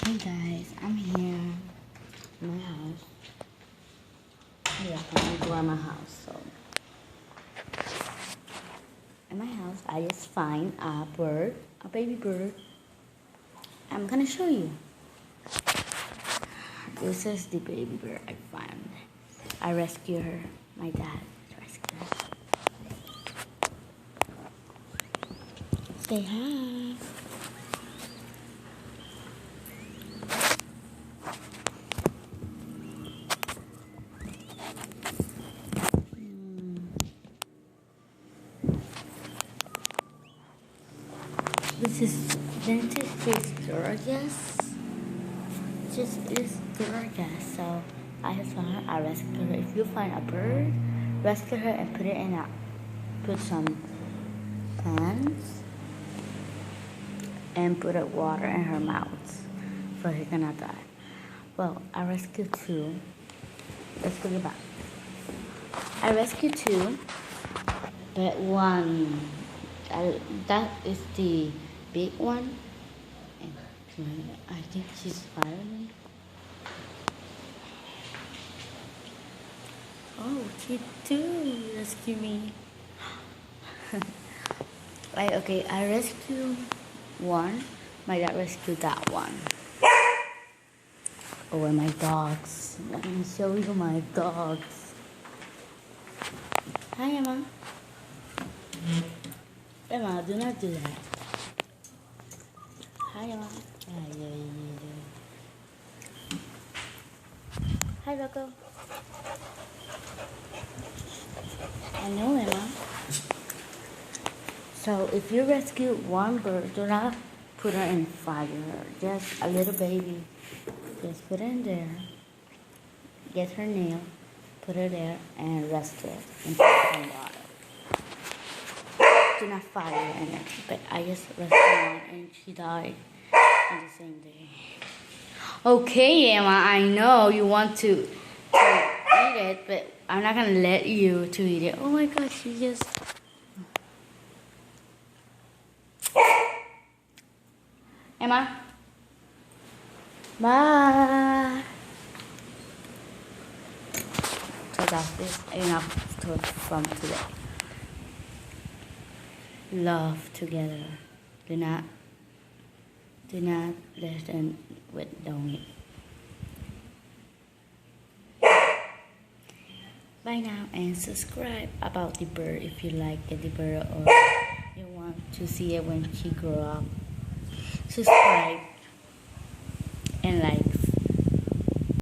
Hey guys, I'm here in my house. Yeah, I'm going to my house. So, in my house, I just find a bird, a baby bird. I'm gonna show you. This is the baby bird I found. I rescued her. My dad rescued her. Say hi. This is vintage face gorgeous. Just is gorgeous. So I have found her. I rescued her. If you find a bird, rescue her and put it in a put some pans and put water in her mouth, so she's gonna die. Well, I rescued two. Let's put it back. I rescued two, but one that is the big one. And I think she's firing me. Oh, she too rescue me. I rescued one. My dad rescued that one. Oh, and my dogs. Let me show you my dogs. Hi, Emma. Emma, do not do that. Hi, Emma. Hi, Rocco. I know, Emma. So if you rescue one bird, do not put her in fire. Just a little baby. Just put her in there. Get her nail. Put her there and rescue it and put some water. Do not fire in it. But I just rescued one and she died on the same day. Okay, Emma, I know you want to eat it, but I'm not gonna let you to eat it. Oh my gosh, she just... Emma? Bye! So that's enough from today. Love together. Do not let them don't. Bye now and subscribe about the bird if you like the bird or you want to see it when she grow up. Subscribe.